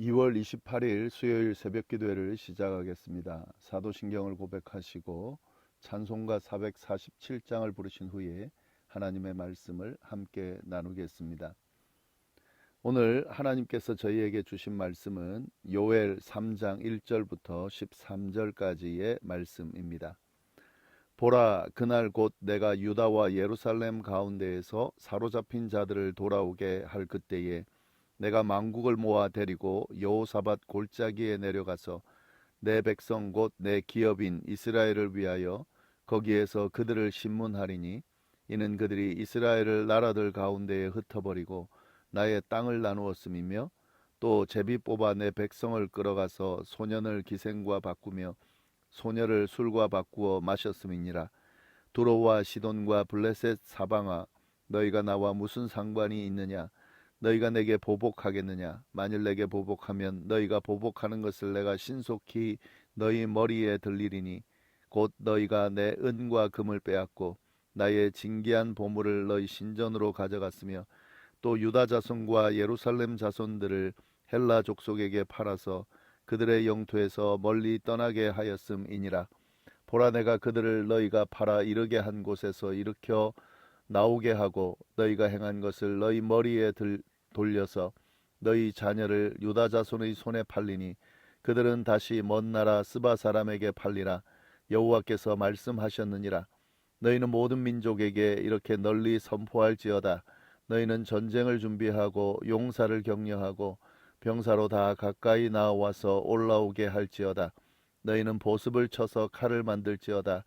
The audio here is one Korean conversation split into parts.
2월 28일 수요일 새벽 기도회를 시작하겠습니다. 사도신경을 고백하시고 찬송가 447장을 부르신 후에 하나님의 말씀을 함께 나누겠습니다. 오늘 하나님께서 저희에게 주신 말씀은 요엘 3장 1절부터 13절까지의 말씀입니다. 보라, 그날 곧 내가 유다와 예루살렘 가운데에서 사로잡힌 자들을 돌아오게 할 그때에 내가 만국을 모아 데리고 여호사밧 골짜기에 내려가서 내 백성 곧 내 기업인 이스라엘을 위하여 거기에서 그들을 심문하리니 이는 그들이 이스라엘을 나라들 가운데에 흩어버리고 나의 땅을 나누었음이며 또 제비 뽑아 내 백성을 끌어가서 소년을 기생과 바꾸며 소녀를 술과 바꾸어 마셨음이니라. 두로와 시돈과 블레셋 사방아, 너희가 나와 무슨 상관이 있느냐? 너희가 내게 보복하겠느냐? 만일 내게 보복하면 너희가 보복하는 것을 내가 신속히 너희 머리에 들리리니 곧 너희가 내 은과 금을 빼앗고 나의 진귀한 보물을 너희 신전으로 가져갔으며 또 유다 자손과 예루살렘 자손들을 헬라 족속에게 팔아서 그들의 영토에서 멀리 떠나게 하였음이니라. 보라, 내가 그들을 너희가 팔아 이르게 한 곳에서 일으켜 나오게 하고 너희가 행한 것을 너희 머리에 돌려서 너희 자녀를 유다 자손의 손에 팔리니 그들은 다시 먼 나라 스바 사람에게 팔리라. 여호와께서 말씀하셨느니라. 너희는 모든 민족에게 이렇게 널리 선포할지어다. 너희는 전쟁을 준비하고 용사를 격려하고 병사로 다 가까이 나와서 올라오게 할지어다. 너희는 보습을 쳐서 칼을 만들지어다.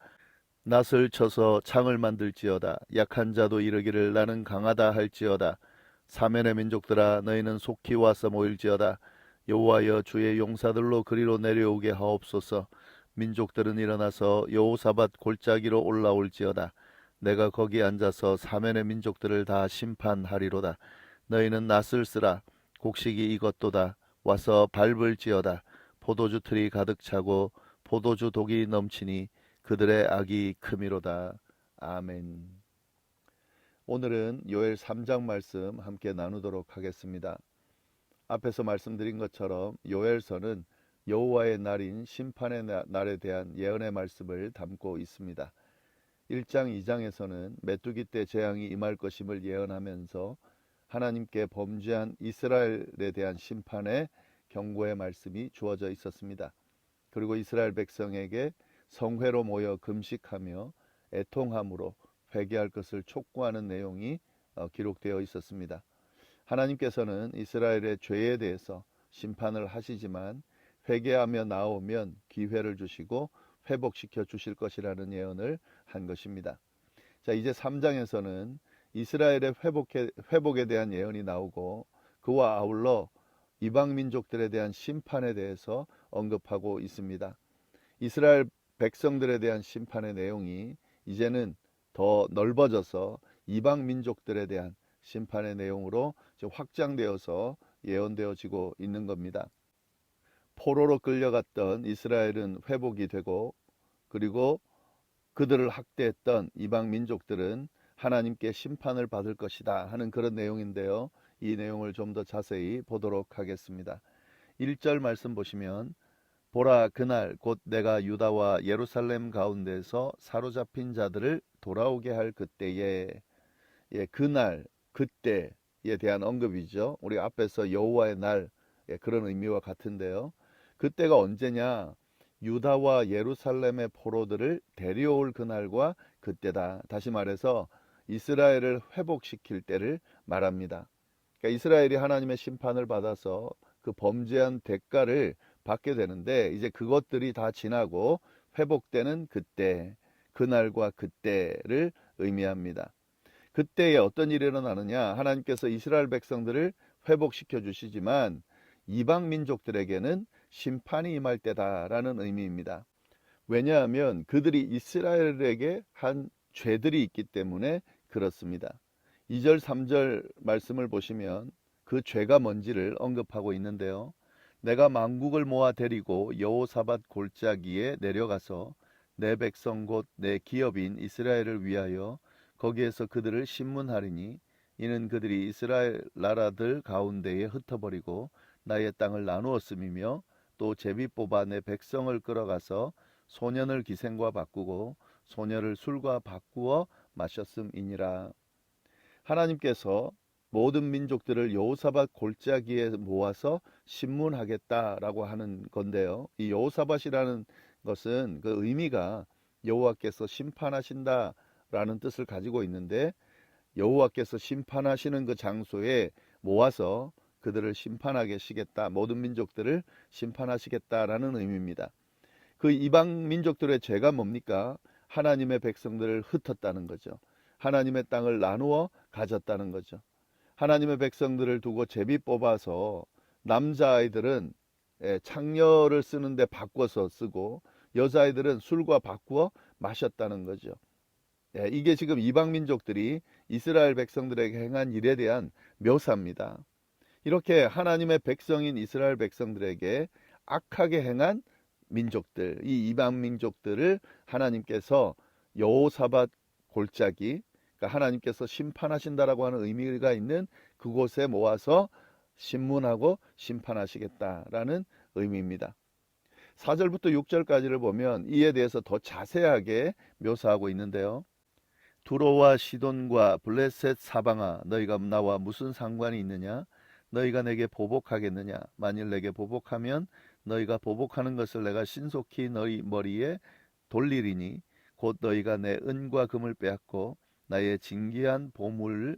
낫을 쳐서 창을 만들지어다. 약한 자도 이르기를 나는 강하다 할지어다. 사면의 민족들아, 너희는 속히 와서 모일지어다. 여호와여, 주의 용사들로 그리로 내려오게 하옵소서. 민족들은 일어나서 여호사밧 골짜기로 올라올지어다. 내가 거기 앉아서 사면의 민족들을 다 심판하리로다. 너희는 낫을 쓰라. 곡식이 익었도다. 와서 밟을지어다. 포도주 틀이 가득 차고 포도주 독이 넘치니 그들의 악이 크미로다. 아멘. 오늘은 요엘 3장 말씀 함께 나누도록 하겠습니다. 앞에서 말씀드린 것처럼 요엘서는 여호와의 날인 심판의 날에 대한 예언의 말씀을 담고 있습니다. 1장 2장에서는 메뚜기 때 재앙이 임할 것임을 예언하면서 하나님께 범죄한 이스라엘에 대한 심판의 경고의 말씀이 주어져 있었습니다. 그리고 이스라엘 백성에게 성회로 모여 금식하며 애통함으로 회개할 것을 촉구하는 내용이 기록되어 있었습니다. 하나님께서는 이스라엘의 죄에 대해서 심판을 하시지만 회개하며 나오면 기회를 주시고 회복시켜 주실 것이라는 예언을 한 것입니다. 자, 이제 3장에서는 이스라엘의 회복에 대한 예언이 나오고 그와 아울러 이방 민족들에 대한 심판에 대해서 언급하고 있습니다. 이스라엘 백성들에 대한 심판의 내용이 이제는 더 넓어져서 이방 민족들에 대한 심판의 내용으로 확장되어서 예언되어지고 있는 겁니다. 포로로 끌려갔던 이스라엘은 회복이 되고 그리고 그들을 학대했던 이방 민족들은 하나님께 심판을 받을 것이다 하는 그런 내용인데요. 이 내용을 좀 더 자세히 보도록 하겠습니다. 1절 말씀 보시면 보라, 그날 곧 내가 유다와 예루살렘 가운데서 사로잡힌 자들을 돌아오게 할 그때에, 그날, 그때에 대한 언급이죠. 우리 앞에서 여호와의 날, 그런 의미와 같은데요. 그때가 언제냐? 유다와 예루살렘의 포로들을 데려올 그날과 그때다. 다시 말해서 이스라엘을 회복시킬 때를 말합니다. 그러니까 이스라엘이 하나님의 심판을 받아서 그 범죄한 대가를 받게 되는데 이제 그것들이 다 지나고 회복되는 그때, 그날과 그때를 의미합니다. 그때에 어떤 일이 일어나느냐? 하나님께서 이스라엘 백성들을 회복시켜 주시지만 이방 민족들에게는 심판이 임할 때다라는 의미입니다. 왜냐하면 그들이 이스라엘에게 한 죄들이 있기 때문에 그렇습니다. 2절 3절 말씀을 보시면 그 죄가 뭔지를 언급하고 있는데요. 내가 만국을 모아 데리고 여호사밧 골짜기에 내려가서 내 백성 곧 내 기업인 이스라엘을 위하여 거기에서 그들을 심문하리니 이는 그들이 이스라엘 나라들 가운데에 흩어버리고 나의 땅을 나누었음이며 또 제비 뽑아 내 백성을 끌어가서 소년을 기생과 바꾸고 소녀를 술과 바꾸어 마셨음이니라. 하나님께서 모든 민족들을 여호사밧 골짜기에 모아서 신문하겠다라고 하는 건데요. 이 여호사밧이라는 것은 그 의미가 여호와께서 심판하신다라는 뜻을 가지고 있는데, 여호와께서 심판하시는 그 장소에 모아서 그들을 심판하시겠다, 모든 민족들을 심판하시겠다라는 의미입니다. 그 이방 민족들의 죄가 뭡니까? 하나님의 백성들을 흩었다는 거죠. 하나님의 땅을 나누어 가졌다는 거죠. 하나님의 백성들을 두고 제비 뽑아서 남자아이들은 창녀를 쓰는데 바꿔서 쓰고 여자아이들은 술과 바꾸어 마셨다는 거죠. 이게 지금 이방 민족들이 이스라엘 백성들에게 행한 일에 대한 묘사입니다. 이렇게 하나님의 백성인 이스라엘 백성들에게 악하게 행한 민족들, 이 이방 민족들을 하나님께서 여호사밧 골짜기, 그러니까 하나님께서 심판하신다라고 하는 의미가 있는 그곳에 모아서 신문하고 심판하시겠다라는 의미입니다. 4절부터 6절까지를 보면 이에 대해서 더 자세하게 묘사하고 있는데요. 두로와 시돈과 블레셋 사방아, 너희가 나와 무슨 상관이 있느냐? 너희가 내게 보복하겠느냐? 만일 내게 보복하면 너희가 보복하는 것을 내가 신속히 너희 머리에 돌리리니 곧 너희가 내 은과 금을 빼앗고 나의 진귀한 보물을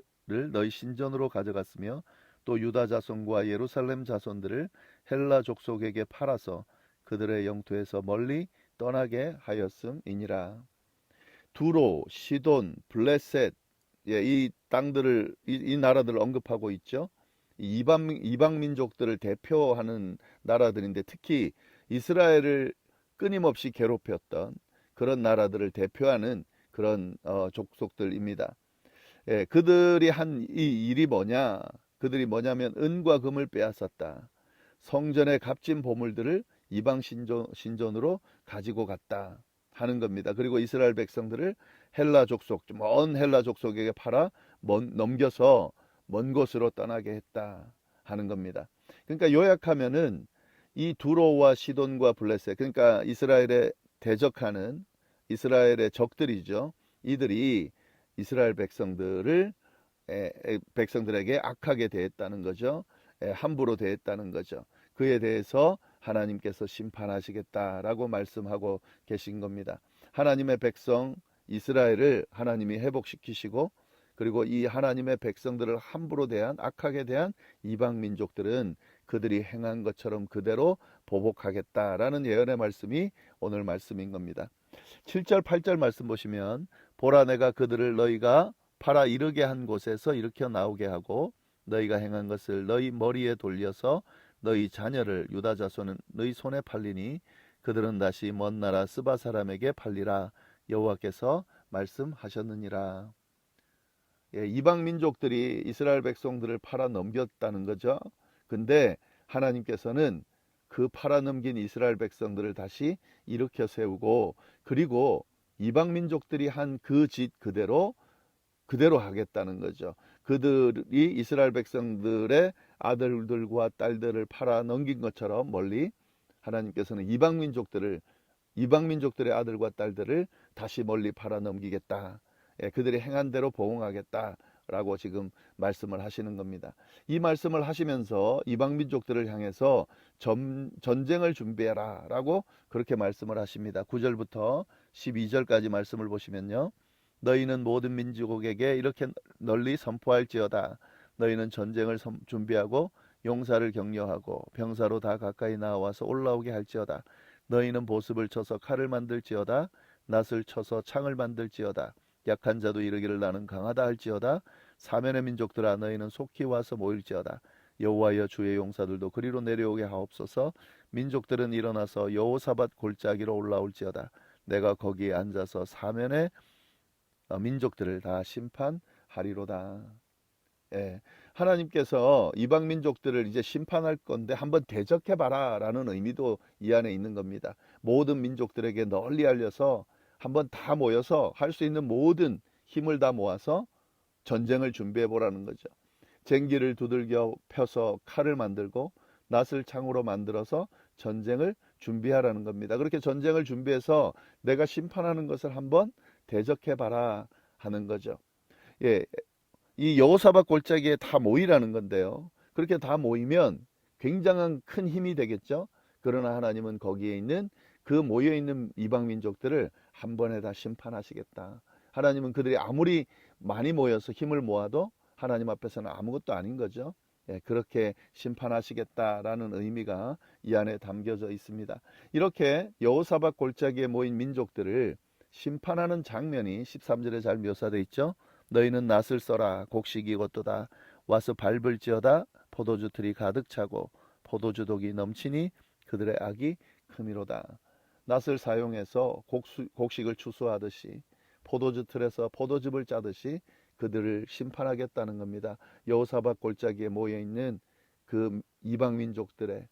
너희 신전으로 가져갔으며 또 유다 자손과 예루살렘 자손들을 헬라 족속에게 팔아서 그들의 영토에서 멀리 떠나게 하였음이니라. 두로, 시돈, 블레셋, 이 땅들을, 이 나라들을 언급하고 있죠. 이방 민족들을 대표하는 나라들인데, 특히 이스라엘을 끊임없이 괴롭혔던 그런 나라들을 대표하는 그런 족속들입니다. 그들이 한 이 일이 뭐냐? 그들이 뭐냐면 은과 금을 빼앗았다. 성전의 값진 보물들을 이방 신전으로 가지고 갔다 하는 겁니다. 그리고 이스라엘 백성들을 헬라 족속, 먼 헬라 족속에게 팔아 넘겨서 먼 곳으로 떠나게 했다 하는 겁니다. 그러니까 요약하면은 이 두로와 시돈과 블레셋, 그러니까 이스라엘에 대적하는 이스라엘의 적들이죠. 이들이 이스라엘 백성들에게 악하게 대했다는 거죠. 함부로 대했다는 거죠. 그에 대해서 하나님께서 심판하시겠다라고 말씀하고 계신 겁니다. 하나님의 백성 이스라엘을 하나님이 회복시키시고, 그리고 이 하나님의 백성들을 함부로 대한, 악하게 대한 이방 민족들은 그들이 행한 것처럼 그대로 보복하겠다라는 예언의 말씀이 오늘 말씀인 겁니다. 7절 8절 말씀 보시면, 보라 내가 그들을 너희가 팔아 이르게 한 곳에서 일으켜 나오게 하고 너희가 행한 것을 너희 머리에 돌려서 너희 자녀를 유다 자손은 너희 손에 팔리니 그들은 다시 먼 나라 스바 사람에게 팔리라 여호와께서 말씀하셨느니라. 이방 민족들이 이스라엘 백성들을 팔아 넘겼다는 거죠. 근데 하나님께서는 그 팔아 넘긴 이스라엘 백성들을 다시 일으켜 세우고, 그리고 이방 민족들이 한 그 짓 그대로 하겠다는 거죠. 그들이 이스라엘 백성들의 아들들과 딸들을 팔아 넘긴 것처럼 멀리 하나님께서는 이방 민족들의 아들과 딸들을 다시 멀리 팔아 넘기겠다. 그들이 행한 대로 보응하겠다라고 지금 말씀을 하시는 겁니다. 이 말씀을 하시면서 이방 민족들을 향해서 전쟁을 준비해라 라고 그렇게 말씀을 하십니다. 9절부터 12절까지 말씀을 보시면요. 너희는 모든 민족에게 이렇게 널리 선포할지어다. 너희는 전쟁을 준비하고 용사를 격려하고 병사로 다 가까이 나와서 올라오게 할지어다. 너희는 보습을 쳐서 칼을 만들지어다. 낫을 쳐서 창을 만들지어다. 약한 자도 이르기를 나는 강하다 할지어다. 사면의 민족들아 너희는 속히 와서 모일지어다. 여호와여 주의 용사들도 그리로 내려오게 하옵소서. 민족들은 일어나서 여호사밧 골짜기로 올라올지어다. 내가 거기에 앉아서 사면의 민족들을 다 심판하리로다. 하나님께서 이방 민족들을 이제 심판할 건데 한번 대적해봐라 라는 의미도 이 안에 있는 겁니다. 모든 민족들에게 널리 알려서 한번 다 모여서 할 수 있는 모든 힘을 다 모아서 전쟁을 준비해 보라는 거죠. 쟁기를 두들겨 펴서 칼을 만들고 낫을 창으로 만들어서 전쟁을 준비하라는 겁니다. 그렇게 전쟁을 준비해서 내가 심판하는 것을 한번 대적해 봐라 하는 거죠. 예, 이 여호사밧 골짜기에 다 모이라는 건데요. 그렇게 다 모이면 굉장한 큰 힘이 되겠죠. 그러나 하나님은 거기에 있는 그 모여 있는 이방 민족들을 한 번에 다 심판하시겠다. 하나님은 그들이 아무리 많이 모여서 힘을 모아도 하나님 앞에서는 아무것도 아닌 거죠. 예, 그렇게 심판하시겠다라는 의미가 이 안에 담겨져 있습니다. 이렇게 여호사밧 골짜기에 모인 민족들을 심판하는 장면이 13절에 잘 묘사되어 있죠. 너희는 낫을 써라 곡식이 익었도다 와서 밟을지어다 포도주 틀이 가득 차고 포도주 독이 넘치니 그들의 악이 크미로다. 낫을 사용해서 곡식을 추수하듯이 포도주 틀에서 포도즙을 짜듯이 그들을 심판하겠다는 겁니다. 여호사밧 골짜기에 모여 있는 그 이방 민족들의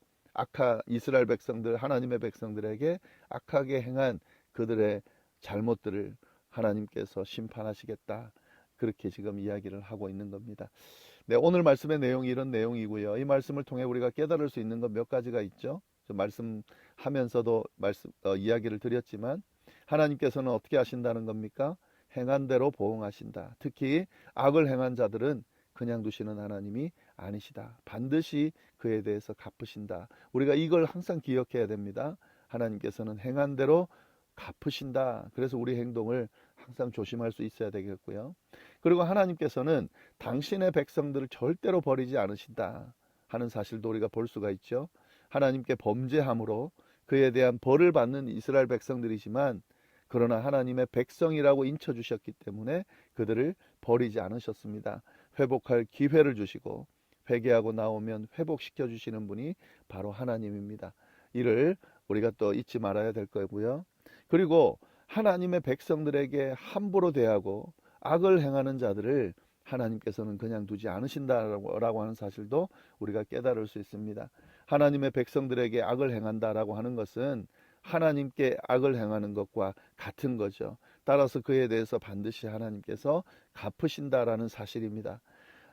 이스라엘 백성들, 하나님의 백성들에게 악하게 행한 그들의 잘못들을 하나님께서 심판하시겠다. 그렇게 지금 이야기를 하고 있는 겁니다. 네, 오늘 말씀의 내용이 이런 내용이고요. 이 말씀을 통해 우리가 깨달을 수 있는 것 몇 가지가 있죠. 말씀하면서도 이야기를 드렸지만 하나님께서는 어떻게 하신다는 겁니까? 행한 대로 보응하신다. 특히 악을 행한 자들은 그냥 두시는 하나님이 아니시다. 반드시 그에 대해서 갚으신다. 우리가 이걸 항상 기억해야 됩니다. 하나님께서는 행한 대로 갚으신다. 그래서 우리 행동을 항상 조심할 수 있어야 되겠고요. 그리고 하나님께서는 당신의 백성들을 절대로 버리지 않으신다 하는 사실도 우리가 볼 수가 있죠. 하나님께 범죄함으로 그에 대한 벌을 받는 이스라엘 백성들이지만 그러나 하나님의 백성이라고 인쳐주셨기 때문에 그들을 버리지 않으셨습니다. 회복할 기회를 주시고 회개하고 나오면 회복시켜 주시는 분이 바로 하나님입니다. 이를 우리가 또 잊지 말아야 될 거고요. 그리고 하나님의 백성들에게 함부로 대하고 악을 행하는 자들을 하나님께서는 그냥 두지 않으신다라고 하는 사실도 우리가 깨달을 수 있습니다. 하나님의 백성들에게 악을 행한다라고 하는 것은 하나님께 악을 행하는 것과 같은 거죠. 따라서 그에 대해서 반드시 하나님께서 갚으신다라는 사실입니다.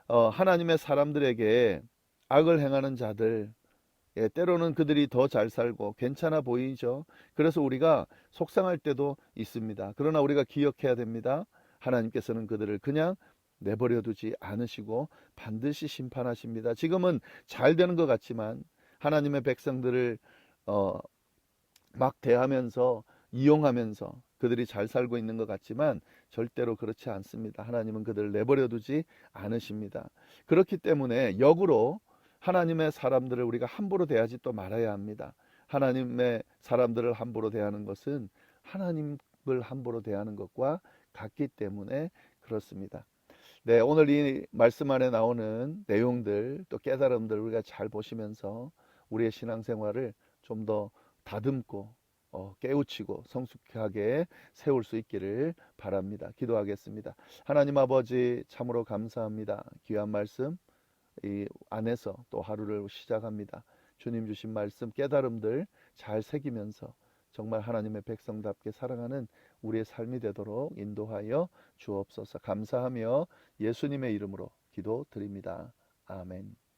하나님의 사람들에게 악을 행하는 자들, 때로는 그들이 더 잘 살고 괜찮아 보이죠. 그래서 우리가 속상할 때도 있습니다. 그러나 우리가 기억해야 됩니다. 하나님께서는 그들을 그냥 내버려 두지 않으시고 반드시 심판하십니다. 지금은 잘 되는 것 같지만 하나님의 백성들을 막 대하면서 이용하면서 그들이 잘 살고 있는 것 같지만 절대로 그렇지 않습니다. 하나님은 그들을 내버려 두지 않으십니다. 그렇기 때문에 역으로 하나님의 사람들을 우리가 함부로 대하지 또 말아야 합니다. 하나님의 사람들을 함부로 대하는 것은 하나님을 함부로 대하는 것과 같기 때문에 그렇습니다. 네, 오늘 이 말씀 안에 나오는 내용들 또 깨달음들 우리가 잘 보시면서 우리의 신앙생활을 좀 더 다듬고 깨우치고 성숙하게 세울 수 있기를 바랍니다. 기도하겠습니다. 하나님 아버지 참으로 감사합니다. 귀한 말씀 이 안에서 또 하루를 시작합니다. 주님 주신 말씀 깨달음들 잘 새기면서 정말 하나님의 백성답게 살아가는 우리의 삶이 되도록 인도하여 주옵소서. 감사하며 예수님의 이름으로 기도드립니다. 아멘.